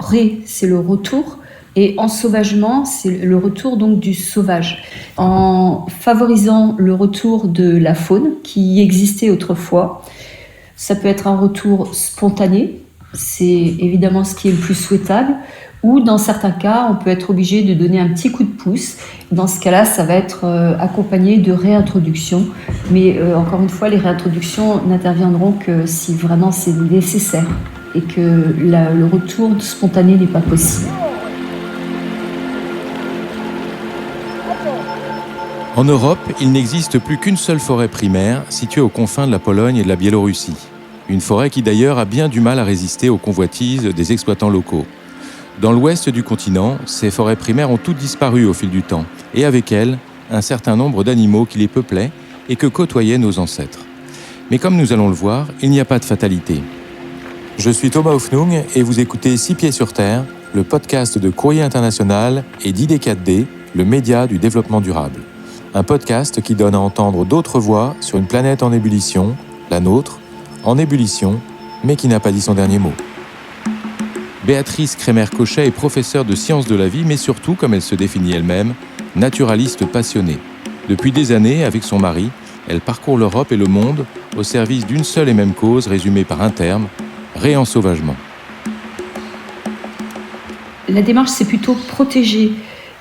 ré, c'est le retour. Et ensauvagement, c'est le retour donc du sauvage. En favorisant le retour de la faune qui existait autrefois, ça peut être un retour spontané, c'est évidemment ce qui est le plus souhaitable, ou dans certains cas, on peut être obligé de donner un petit coup de pouce. Dans ce cas-là, ça va être accompagné de réintroduction. Mais encore une fois, les réintroductions n'interviendront que si vraiment c'est nécessaire et que le retour spontané n'est pas possible. En Europe, il n'existe plus qu'une seule forêt primaire située aux confins de la Pologne et de la Biélorussie. Une forêt qui d'ailleurs a bien du mal à résister aux convoitises des exploitants locaux. Dans l'ouest du continent, ces forêts primaires ont toutes disparu au fil du temps, et avec elles, un certain nombre d'animaux qui les peuplaient et que côtoyaient nos ancêtres. Mais comme nous allons le voir, il n'y a pas de fatalité. Je suis Thomas Hoffnung et vous écoutez 6 pieds sur terre, le podcast de Courrier International et d'ID4D, le média du développement durable. Un podcast qui donne à entendre d'autres voix sur une planète en ébullition, la nôtre, en ébullition, mais qui n'a pas dit son dernier mot. Béatrice Crémer-Cochet est professeure de sciences de la vie, mais surtout, comme elle se définit elle-même, naturaliste passionnée. Depuis des années, avec son mari, elle parcourt l'Europe et le monde au service d'une seule et même cause résumée par un terme, réensauvagement. La démarche, c'est plutôt protéger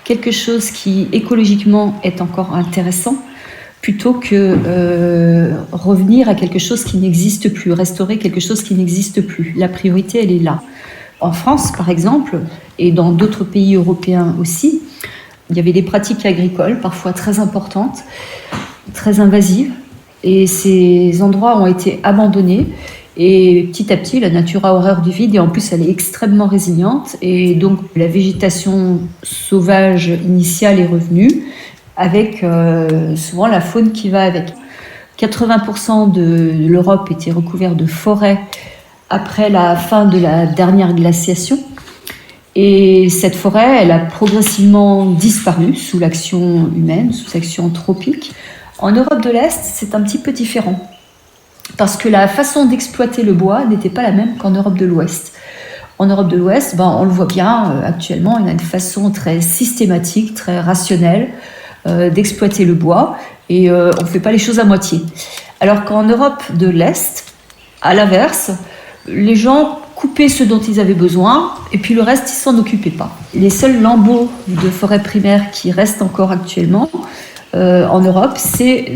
quelque chose qui écologiquement est encore intéressant, plutôt que revenir à quelque chose qui n'existe plus, restaurer quelque chose qui n'existe plus. La priorité, elle est là. En France, par exemple, et dans d'autres pays européens aussi, il y avait des pratiques agricoles parfois très importantes, très invasives, et ces endroits ont été abandonnés. Et petit à petit, la nature a horreur du vide et en plus, elle est extrêmement résiliente. Et donc, la végétation sauvage initiale est revenue avec souvent la faune qui va avec. 80% de l'Europe était recouverte de forêts après la fin de la dernière glaciation. Et cette forêt, elle a progressivement disparu sous l'action humaine, sous l'action anthropique. En Europe de l'Est, c'est un petit peu différent. Parce que la façon d'exploiter le bois n'était pas la même qu'en Europe de l'Ouest. En Europe de l'Ouest, on le voit bien actuellement, il y a une façon très systématique, très rationnelle d'exploiter le bois et on ne fait pas les choses à moitié. Alors qu'en Europe de l'Est, à l'inverse, les gens coupaient ce dont ils avaient besoin et puis le reste, ils ne s'en occupaient pas. Les seuls lambeaux de forêt primaire qui restent encore actuellement, en Europe, c'est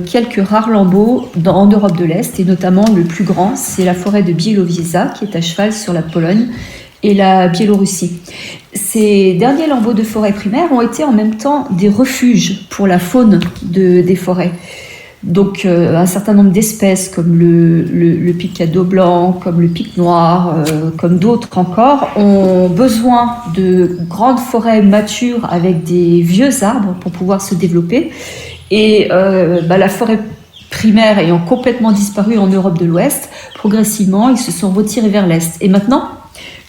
quelques rares lambeaux en Europe de l'Est, et notamment le plus grand, c'est la forêt de Białowieża, qui est à cheval sur la Pologne et la Biélorussie. Ces derniers lambeaux de forêt primaire ont été en même temps des refuges pour la faune des forêts. Donc un certain nombre d'espèces comme le picado blanc, comme le pic noir, comme d'autres encore, ont besoin de grandes forêts matures avec des vieux arbres pour pouvoir se développer. Et la forêt primaire ayant complètement disparu en Europe de l'Ouest, progressivement ils se sont retirés vers l'Est. Et maintenant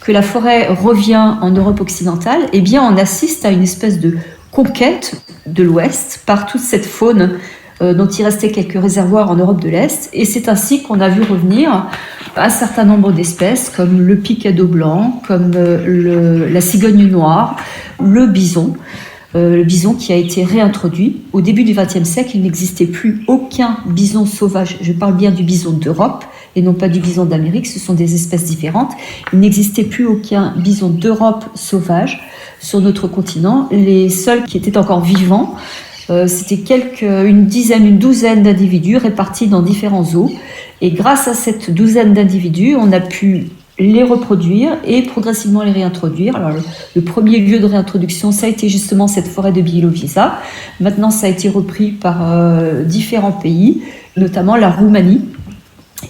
que la forêt revient en Europe occidentale, eh bien on assiste à une espèce de conquête de l'Ouest par toute cette faune dont il restait quelques réservoirs en Europe de l'Est. Et c'est ainsi qu'on a vu revenir un certain nombre d'espèces, comme le picado blanc, comme la cigogne noire, le bison qui a été réintroduit. Au début du XXe siècle, il n'existait plus aucun bison sauvage. Je parle bien du bison d'Europe et non pas du bison d'Amérique, ce sont des espèces différentes. Il n'existait plus aucun bison d'Europe sauvage sur notre continent. Les seuls qui étaient encore vivants, c'était une douzaine d'individus répartis dans différents zoos. Et grâce à cette douzaine d'individus, on a pu les reproduire et progressivement les réintroduire. Alors, le premier lieu de réintroduction, ça a été justement cette forêt de Białowieża. Maintenant, ça a été repris par différents pays, notamment la Roumanie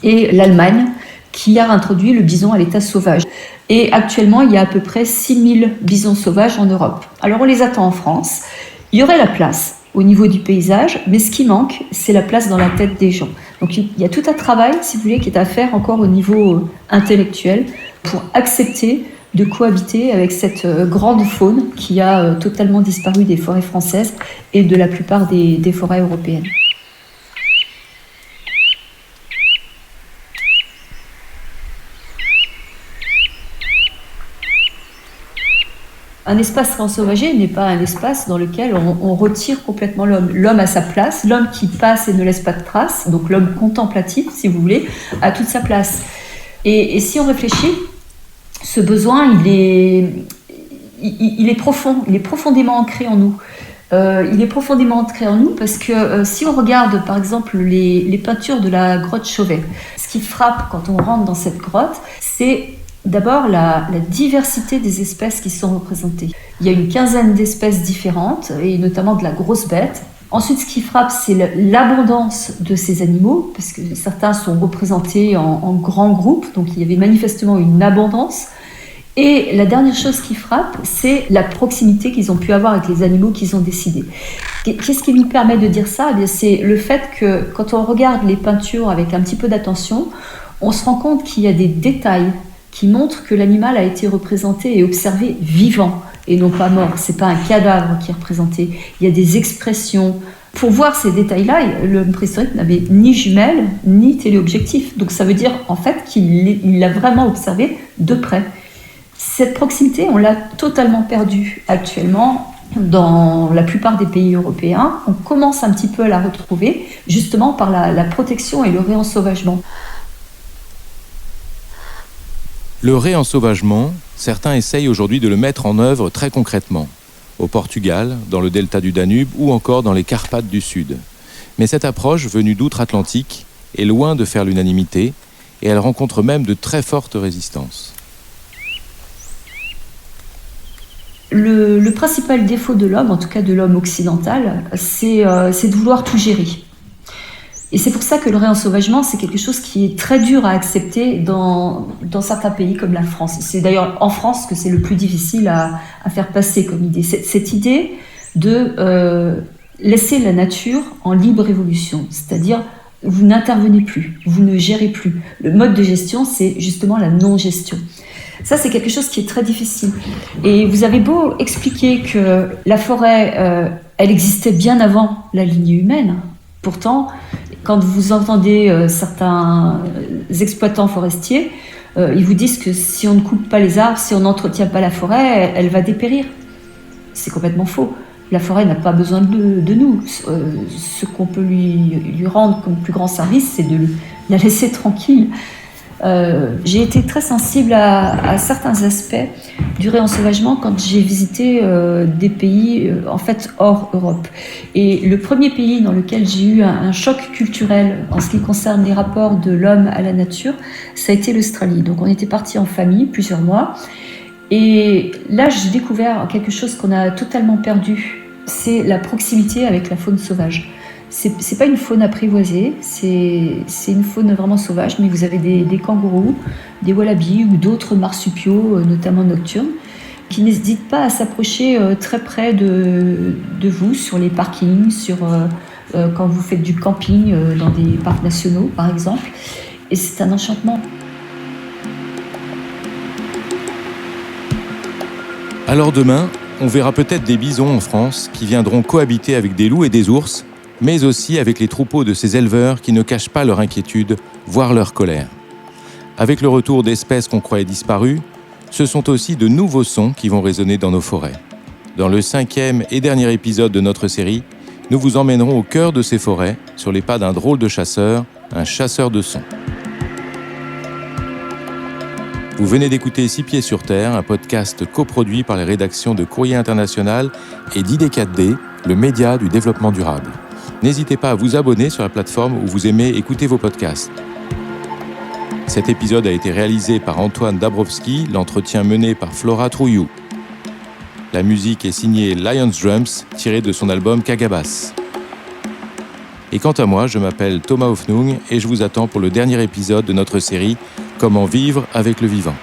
et l'Allemagne, qui a introduit le bison à l'état sauvage. Et actuellement, il y a à peu près 6000 bisons sauvages en Europe. Alors, on les attend en France. Il y aurait la place au niveau du paysage, mais ce qui manque, c'est la place dans la tête des gens. Donc il y a tout un travail, si vous voulez, qui est à faire encore au niveau intellectuel pour accepter de cohabiter avec cette grande faune qui a totalement disparu des forêts françaises et de la plupart des forêts européennes. Un espace réensauvagé n'est pas un espace dans lequel on retire complètement l'homme. L'homme a sa place, l'homme qui passe et ne laisse pas de traces, donc l'homme contemplatif, si vous voulez, a toute sa place. Et si on réfléchit, ce besoin, il est profond, il est profondément ancré en nous. Il est profondément ancré en nous parce que si on regarde par exemple les peintures de la grotte Chauvet, ce qui frappe quand on rentre dans cette grotte, c'est d'abord la diversité des espèces qui sont représentées. Il y a une quinzaine d'espèces différentes, et notamment de la grosse bête. Ensuite, ce qui frappe, c'est l'abondance de ces animaux, parce que certains sont représentés en grands groupes, donc il y avait manifestement une abondance. Et la dernière chose qui frappe, c'est la proximité qu'ils ont pu avoir avec les animaux qu'ils ont décidés. Qu'est-ce qui nous permet de dire ça ? Eh bien, c'est le fait que quand on regarde les peintures avec un petit peu d'attention, on se rend compte qu'il y a des détails qui montrent que l'animal a été représenté et observé vivant et non pas mort. C'est pas un cadavre qui est représenté. Il y a des expressions. Pour voir ces détails-là, l'homme préhistorique n'avait ni jumelles ni téléobjectif. Donc ça veut dire en fait qu'il l'a vraiment observé de près. Cette proximité, on l'a totalement perdue actuellement dans la plupart des pays européens. On commence un petit peu à la retrouver justement par la protection et le réensauvagement. Le réensauvagement, certains essayent aujourd'hui de le mettre en œuvre très concrètement, au Portugal, dans le delta du Danube ou encore dans les Carpates du Sud. Mais cette approche, venue d'outre-Atlantique, est loin de faire l'unanimité et elle rencontre même de très fortes résistances. Le principal défaut de l'homme, en tout cas de l'homme occidental, c'est de vouloir tout gérer. Et c'est pour ça que le réensauvagement, c'est quelque chose qui est très dur à accepter dans certains pays comme la France. C'est d'ailleurs en France que c'est le plus difficile à faire passer comme idée. Cette idée de laisser la nature en libre évolution, c'est-à-dire vous n'intervenez plus, vous ne gérez plus. Le mode de gestion, c'est justement la non-gestion. Ça, c'est quelque chose qui est très difficile. Et vous avez beau expliquer que la forêt, elle existait bien avant la lignée humaine. Pourtant, quand vous entendez certains exploitants forestiers, ils vous disent que si on ne coupe pas les arbres, si on n'entretient pas la forêt, elle va dépérir. C'est complètement faux. La forêt n'a pas besoin de nous. Ce qu'on peut lui rendre comme plus grand service, c'est de la laisser tranquille. J'ai été très sensible à certains aspects du réensauvagement quand j'ai visité des pays en fait hors Europe. Et le premier pays dans lequel j'ai eu un choc culturel en ce qui concerne les rapports de l'homme à la nature, ça a été l'Australie. Donc on était partis en famille plusieurs mois. Et là, j'ai découvert quelque chose qu'on a totalement perdu, c'est la proximité avec la faune sauvage. C'est pas une faune apprivoisée, c'est une faune vraiment sauvage, mais vous avez des kangourous, des wallabies ou d'autres marsupiaux, notamment nocturnes, qui n'hésitent pas à s'approcher très près de vous sur les parkings, quand vous faites du camping dans des parcs nationaux, par exemple. Et c'est un enchantement. Alors demain, on verra peut-être des bisons en France qui viendront cohabiter avec des loups et des ours, mais aussi avec les troupeaux de ces éleveurs qui ne cachent pas leur inquiétude, voire leur colère. Avec le retour d'espèces qu'on croyait disparues, ce sont aussi de nouveaux sons qui vont résonner dans nos forêts. Dans le 5e et dernier épisode de notre série, nous vous emmènerons au cœur de ces forêts, sur les pas d'un drôle de chasseur, un chasseur de sons. Vous venez d'écouter 6 pieds sur terre, un podcast coproduit par les rédactions de Courrier International et d'ID4D, le média du développement durable. N'hésitez pas à vous abonner sur la plateforme où vous aimez écouter vos podcasts. Cet épisode a été réalisé par Antoine Dabrowski, l'entretien mené par Flora Trouillou. La musique est signée Lions Drums, tirée de son album Kagabas. Et quant à moi, je m'appelle Thomas Hoffnung et je vous attends pour le dernier épisode de notre série « Comment vivre avec le vivant ».